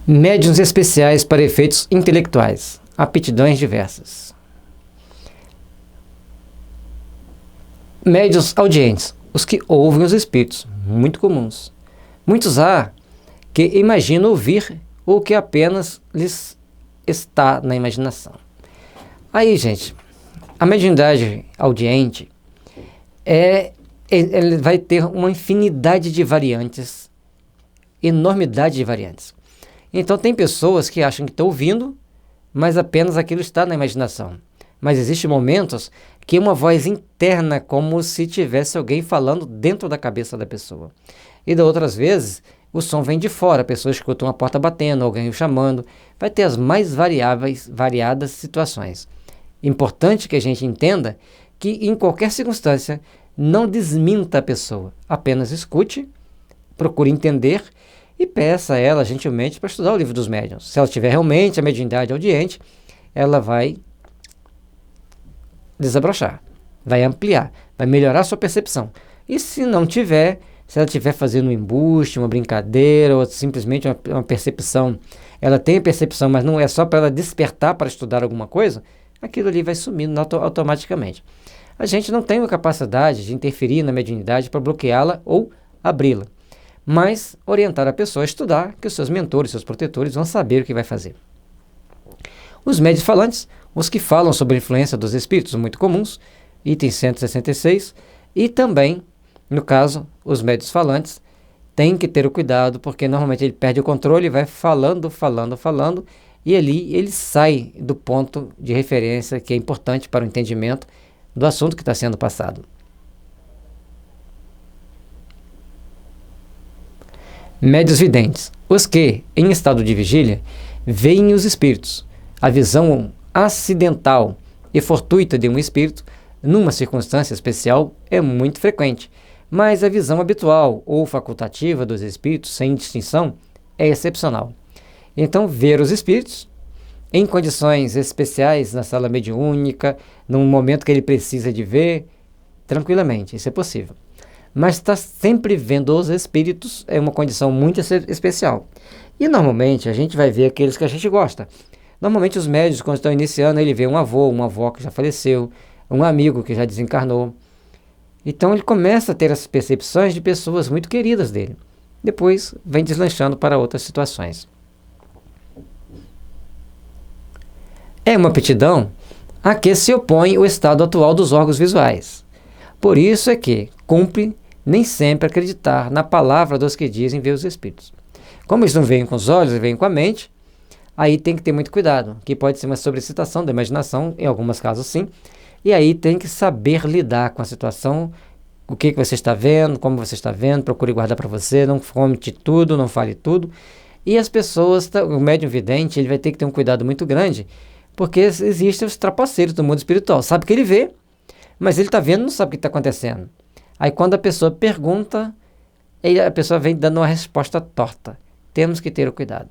Médiuns especiais para efeitos intelectuais. Aptidões diversas. Médiuns audientes. Os que ouvem os espíritos. Muito comuns. Muitos há que imaginam ouvir o que apenas lhes está na imaginação. Aí, gente, a mediunidade audiente ele vai ter uma infinidade de variantes, enormidade de variantes. Então tem pessoas que acham que estão ouvindo, mas apenas aquilo está na imaginação. Mas existem momentos que uma voz interna, como se tivesse alguém falando dentro da cabeça da pessoa. E de outras vezes, o som vem de fora, a pessoa escuta uma porta batendo, alguém o chamando. Vai ter as mais variadas situações. Importante que a gente entenda que em qualquer circunstância, não desminta a pessoa, apenas escute, procure entender e peça a ela gentilmente para estudar o livro dos médiuns. Se ela tiver realmente a mediunidade audiente, ela vai desabrochar, vai ampliar, vai melhorar a sua percepção. E se não tiver, se ela estiver fazendo um embuste, uma brincadeira, ou simplesmente uma percepção, ela tem a percepção, mas não é só para ela despertar para estudar alguma coisa, aquilo ali vai sumindo automaticamente. A gente não tem a capacidade de interferir na mediunidade para bloqueá-la ou abri-la, mas orientar a pessoa a estudar, que os seus mentores, seus protetores vão saber o que vai fazer. Os médiuns falantes, os que falam sobre a influência dos espíritos, muito comuns, item 166, e também, no caso, os médiuns falantes têm que ter o cuidado, porque normalmente ele perde o controle e vai falando, e ali ele sai do ponto de referência que é importante para o entendimento do assunto que está sendo passado. Médiuns videntes, os que, em estado de vigília, veem os espíritos. A visão acidental e fortuita de um espírito, numa circunstância especial, é muito frequente, mas a visão habitual ou facultativa dos espíritos, sem distinção, é excepcional. Então, ver os espíritos em condições especiais, na sala mediúnica, num momento que ele precisa de ver, tranquilamente, isso é possível. Mas estar sempre vendo os espíritos é uma condição muito especial. E normalmente a gente vai ver aqueles que a gente gosta. Normalmente os médiuns, quando estão iniciando, ele vê um avô, uma avó que já faleceu, um amigo que já desencarnou. Então ele começa a ter as percepções de pessoas muito queridas dele. Depois vem deslanchando para outras situações. É uma aptidão a que se opõe o estado atual dos órgãos visuais. Por isso é que cumpre nem sempre acreditar na palavra dos que dizem ver os espíritos. Como eles não veem com os olhos, veem com a mente, aí tem que ter muito cuidado, que pode ser uma sobrecitação da imaginação, em alguns casos sim, e aí tem que saber lidar com a situação, o que você está vendo, como você está vendo, procure guardar para você, não comente tudo, não fale tudo. E as pessoas, o médium vidente, ele vai ter que ter um cuidado muito grande, porque existem os trapaceiros do mundo espiritual. Sabe que ele vê, mas ele está vendo e não sabe o que está acontecendo. Aí quando a pessoa pergunta, a pessoa vem dando uma resposta torta. Temos que ter o cuidado.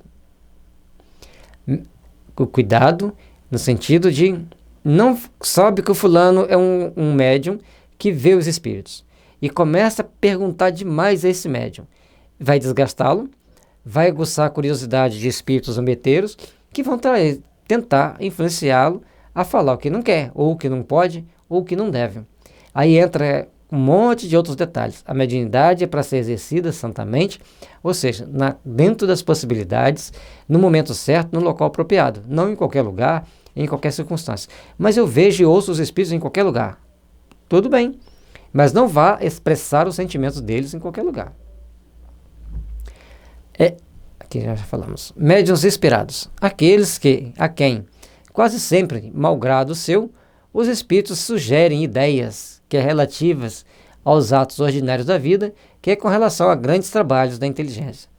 O cuidado no sentido de não sabe que o fulano é um médium que vê os espíritos. E começa a perguntar demais a esse médium. Vai desgastá-lo, vai aguçar a curiosidade de espíritos zombeteiros que vão tentar influenciá-lo a falar o que não quer, ou o que não pode, ou o que não deve. Aí entra um monte de outros detalhes. A mediunidade é para ser exercida santamente, ou seja, dentro das possibilidades, no momento certo, no local apropriado. Não em qualquer lugar, em qualquer circunstância. Mas eu vejo e ouço os espíritos em qualquer lugar. Tudo bem, mas não vá expressar os sentimentos deles em qualquer lugar. Aqui já falamos. Médiuns inspirados. Aqueles a quem, quase sempre, malgrado o seu, os espíritos sugerem ideias que é relativas aos atos ordinários da vida, que é com relação a grandes trabalhos da inteligência.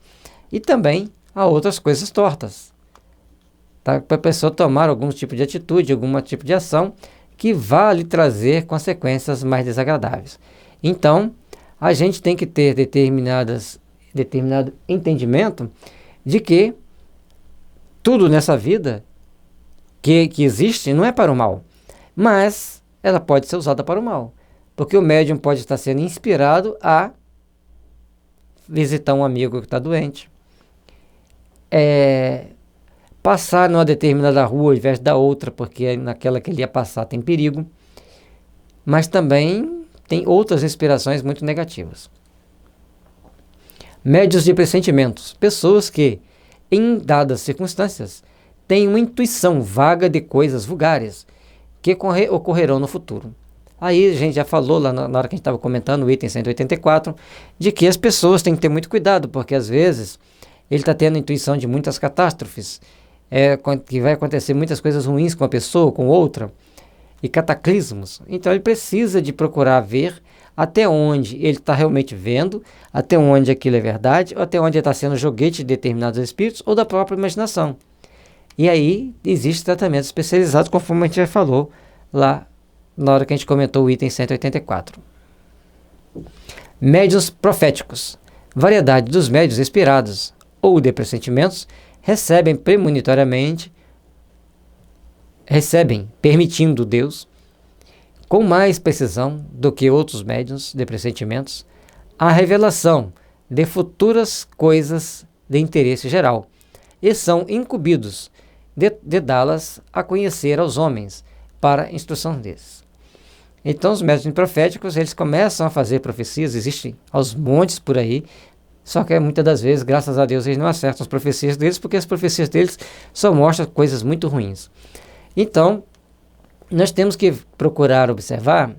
E também a outras coisas tortas. Tá? Para a pessoa tomar algum tipo de atitude, algum tipo de ação que vá lhe trazer consequências mais desagradáveis. Então, a gente tem que ter determinado entendimento de que tudo nessa vida que existe não é para o mal, mas ela pode ser usada para o mal, porque o médium pode estar sendo inspirado a visitar um amigo que está doente, passar numa determinada rua ao invés da outra, porque naquela que ele ia passar tem perigo, mas também tem outras inspirações muito negativas. Médiuns de pressentimentos, pessoas que, em dadas circunstâncias, têm uma intuição vaga de coisas vulgares que ocorrerão no futuro. Aí a gente já falou lá na hora que a gente estava comentando o item 184, de que as pessoas têm que ter muito cuidado, porque às vezes ele está tendo intuição de muitas catástrofes, que vai acontecer muitas coisas ruins com uma pessoa, com outra, e cataclismos. Então ele precisa de procurar ver até onde ele está realmente vendo, até onde aquilo é verdade, ou até onde ele está sendo joguete de determinados espíritos ou da própria imaginação. E aí existe tratamento especializado, conforme a gente já falou lá na hora que a gente comentou o item 184. Médiuns proféticos. Variedade dos médiuns inspirados ou de pressentimentos recebem premonitoriamente, permitindo Deus, com mais precisão do que outros médiuns de pressentimentos, a revelação de futuras coisas de interesse geral, e são incumbidos de dá-las a conhecer aos homens, para instrução deles. Então os médiuns proféticos, eles começam a fazer profecias, existem aos montes por aí, só que muitas das vezes, graças a Deus, eles não acertam as profecias deles, porque as profecias deles só mostram coisas muito ruins. Então, nós temos que procurar observar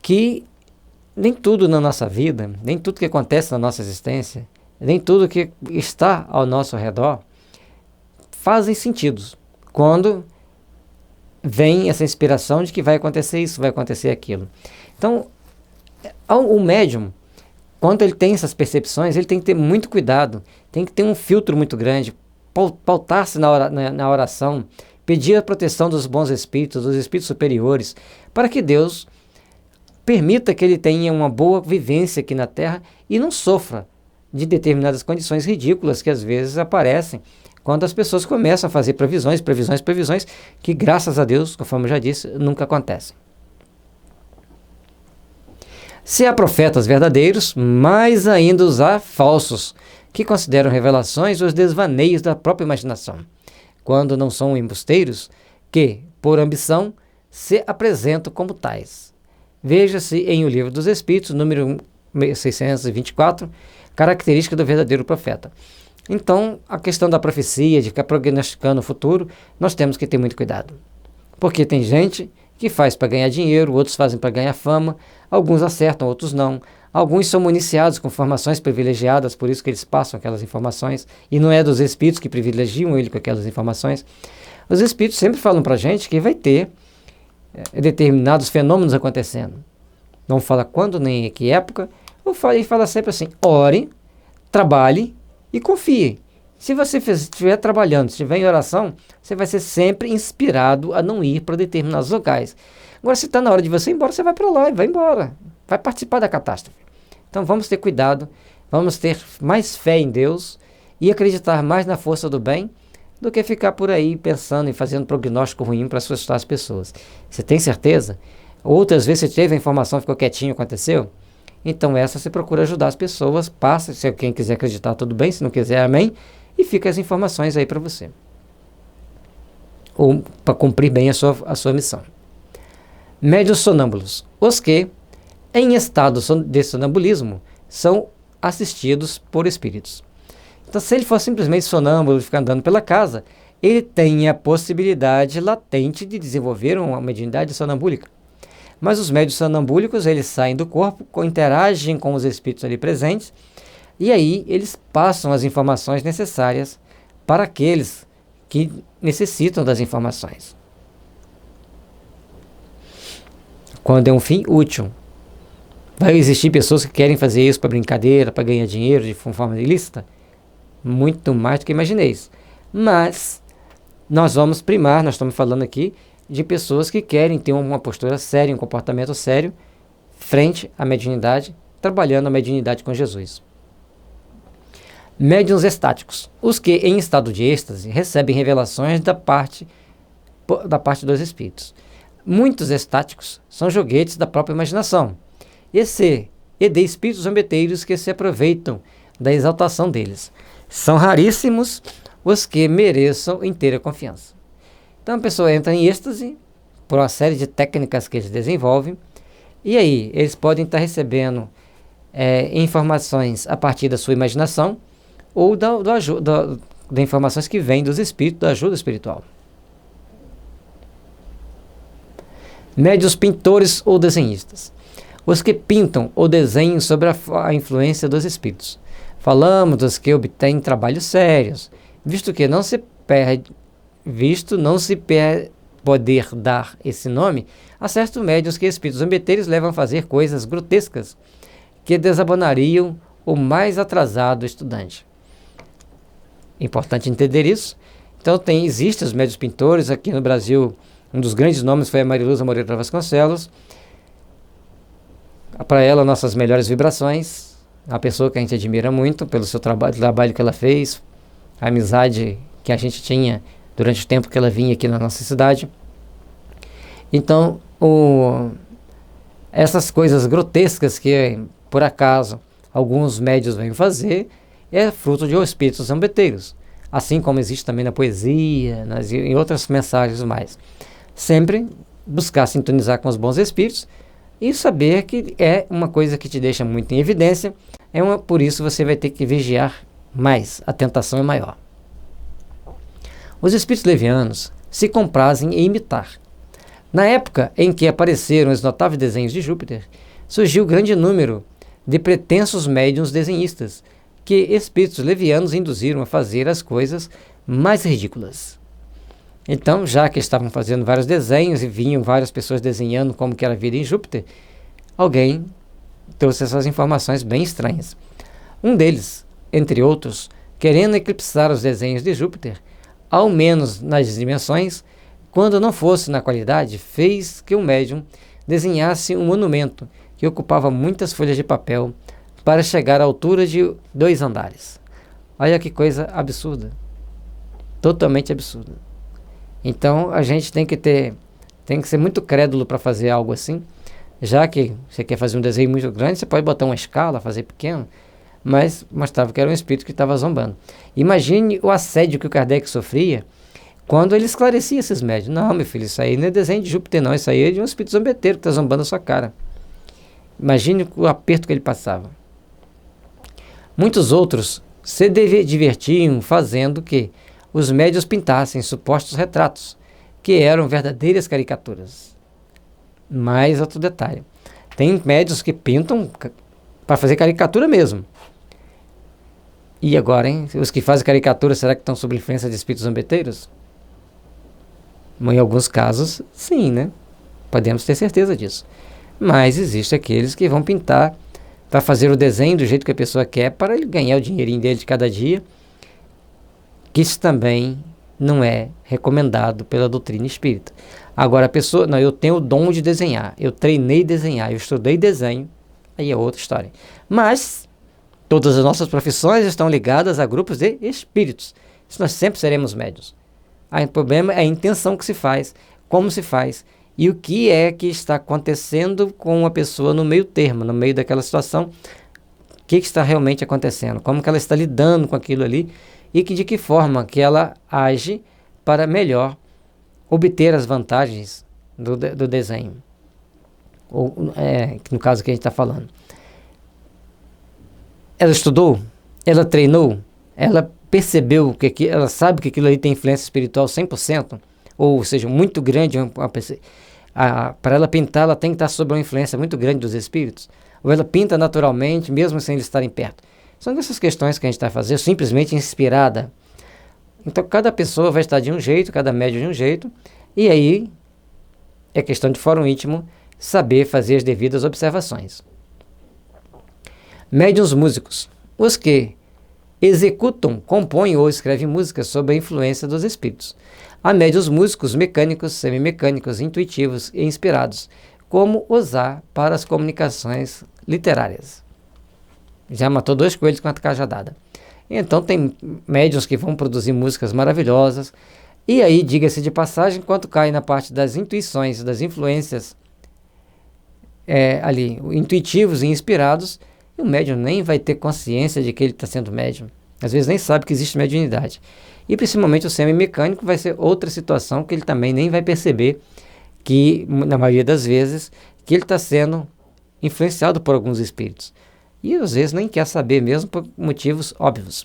que nem tudo na nossa vida, nem tudo que acontece na nossa existência, nem tudo que está ao nosso redor fazem sentido quando vem essa inspiração de que vai acontecer isso, vai acontecer aquilo. Então, o médium, quando ele tem essas percepções, ele tem que ter muito cuidado, tem que ter um filtro muito grande, pautar-se na oração, pedir a proteção dos bons espíritos, dos espíritos superiores, para que Deus permita que ele tenha uma boa vivência aqui na Terra e não sofra de determinadas condições ridículas que às vezes aparecem quando as pessoas começam a fazer previsões, que graças a Deus, conforme eu já disse, nunca acontecem. Se há profetas verdadeiros, mais ainda os há falsos, que consideram revelações os desvaneios da própria imaginação, quando não são embusteiros, que, por ambição, se apresentam como tais. Veja-se em O Livro dos Espíritos, número 624, característica do verdadeiro profeta. Então, a questão da profecia, de ficar prognosticando o futuro, nós temos que ter muito cuidado. Porque tem gente que faz para ganhar dinheiro, outros fazem para ganhar fama, alguns acertam, outros não. Alguns são municiados com informações privilegiadas, por isso que eles passam aquelas informações, e não é dos espíritos que privilegiam ele com aquelas informações. Os espíritos sempre falam para a gente que vai ter determinados fenômenos acontecendo. Não fala quando, nem em que época, e fala sempre assim: ore, trabalhe e confie. Se você estiver trabalhando, estiver em oração, você vai ser sempre inspirado a não ir para determinados locais. Agora, se está na hora de você ir embora, você vai para lá e vai embora. Vai participar da catástrofe. Então, vamos ter cuidado, vamos ter mais fé em Deus e acreditar mais na força do bem do que ficar por aí pensando e fazendo prognóstico ruim para assustar as pessoas. Você tem certeza? Outras vezes você teve a informação, ficou quietinho, aconteceu? Então, essa você procura ajudar as pessoas, passa, se quem quiser acreditar, tudo bem, se não quiser, amém, e fica as informações aí para você. Ou para cumprir bem a sua missão. Médiuns sonâmbulos. Os que, em estado de sonambulismo, são assistidos por espíritos. Então, se ele for simplesmente sonâmbulo e ficar andando pela casa, ele tem a possibilidade latente de desenvolver uma mediunidade sonambúlica. Mas os médiuns sonambúlicos, eles saem do corpo, interagem com os espíritos ali presentes, e aí eles passam as informações necessárias para aqueles que necessitam das informações. Quando é um fim útil. Vai existir pessoas que querem fazer isso para brincadeira, para ganhar dinheiro de forma ilícita? Muito mais do que imagineis. Mas nós vamos primar, nós estamos falando aqui de pessoas que querem ter uma postura séria, um comportamento sério, frente à mediunidade, trabalhando a mediunidade com Jesus. Médiuns estáticos. Os que, em estado de êxtase, recebem revelações da parte dos espíritos. Muitos estáticos são joguetes da própria imaginação, e de espíritos zombeteiros que se aproveitam da exaltação deles. São raríssimos os que mereçam inteira confiança. Então a pessoa entra em êxtase por uma série de técnicas que eles desenvolvem, e aí eles podem estar recebendo informações a partir da sua imaginação ou da informações que vêm dos espíritos, da ajuda espiritual. Médiuns pintores ou desenhistas. Os que pintam ou desenham sob a influência dos espíritos. Falamos dos que obtêm trabalhos sérios, visto não se poder dar esse nome a certos médiuns que espíritos zombeteiros levam a fazer coisas grotescas que desabonariam o mais atrasado estudante. Importante entender isso. Então existem os médiuns pintores. Aqui no Brasil, um dos grandes nomes foi a Mariluza Moreira Vasconcelos. Para ela, nossas melhores vibrações. A pessoa que a gente admira muito pelo seu trabalho que ela fez, a amizade que a gente tinha durante o tempo que ela vinha aqui na nossa cidade. Então, essas coisas grotescas que, por acaso, alguns médiuns vêm fazer, é fruto de espíritos zombeteiros, assim como existe também na poesia, em outras mensagens mais. Sempre buscar sintonizar com os bons espíritos e saber que é uma coisa que te deixa muito em evidência, por isso você vai ter que vigiar mais, a tentação é maior. Os espíritos levianos se comprazem em imitar. Na época em que apareceram os notáveis desenhos de Júpiter, surgiu grande número de pretensos médiuns desenhistas, que espíritos levianos induziram a fazer as coisas mais ridículas. Então, já que estavam fazendo vários desenhos e vinham várias pessoas desenhando como que era a vida em Júpiter, alguém trouxe essas informações bem estranhas. Um deles, entre outros, querendo eclipsar os desenhos de Júpiter, ao menos nas dimensões, quando não fosse na qualidade, fez que o médium desenhasse um monumento que ocupava muitas folhas de papel para chegar à altura de 2 andares. Olha que coisa absurda. Totalmente absurda. Então a gente tem que ser muito crédulo para fazer algo assim. Já que você quer fazer um desenho muito grande, você pode botar uma escala, fazer pequeno, mas mostrava que era um espírito que estava zombando. Imagine o assédio que o Kardec sofria quando ele esclarecia esses médiuns. Não, meu filho, isso aí não é desenho de Júpiter não, isso aí é de um espírito zombeteiro que está zombando a sua cara. Imagine o aperto que ele passava. Muitos outros se divertiam fazendo que os médiuns pintassem supostos retratos, que eram verdadeiras caricaturas. Mais outro detalhe. Tem médiuns que pintam para fazer caricatura mesmo. E agora, hein? Os que fazem caricatura, será que estão sob influência de espíritos zombeteiros? Em alguns casos, sim, né? Podemos ter certeza disso. Mas existem aqueles que vão pintar para fazer o desenho do jeito que a pessoa quer, para ele ganhar o dinheirinho dele de cada dia, que isso também não é recomendado pela doutrina espírita. Agora a pessoa, não, eu tenho o dom de desenhar, eu treinei desenhar, eu estudei desenho, aí é outra história. Mas todas as nossas profissões estão ligadas a grupos de espíritos. Isso nós sempre seremos médiuns. O problema é a intenção que se faz, como se faz, e o que é que está acontecendo com a pessoa no meio termo, no meio daquela situação, o que está realmente acontecendo, como que ela está lidando com aquilo ali, e de que forma que ela age para melhor obter as vantagens do desenho, ou no caso que a gente está falando. Ela estudou, ela treinou, ela percebeu que ela sabe que aquilo ali tem influência espiritual 100%, ou seja, muito grande. Para ela pintar, ela tem que estar sob uma influência muito grande dos espíritos, ou ela pinta naturalmente, mesmo sem eles estarem perto. São essas questões que a gente está fazendo, simplesmente inspirada. Então, cada pessoa vai estar de um jeito, cada médium de um jeito, e aí é questão de fórum íntimo saber fazer as devidas observações. Médiuns músicos, os que executam, compõem ou escrevem músicas sob a influência dos espíritos. Há médiuns músicos mecânicos, semimecânicos, intuitivos e inspirados, como usar para as comunicações literárias. Já matou 2 coelhos com a cajadada. Então tem médiuns que vão produzir músicas maravilhosas, e aí, diga-se de passagem, quando cai na parte das intuições, das influências intuitivos e inspirados, o médium nem vai ter consciência de que ele está sendo médium. Às vezes nem sabe que existe mediunidade. E principalmente o semi-mecânico vai ser outra situação que ele também nem vai perceber que, na maioria das vezes, que ele está sendo influenciado por alguns espíritos. E às vezes nem quer saber mesmo por motivos óbvios.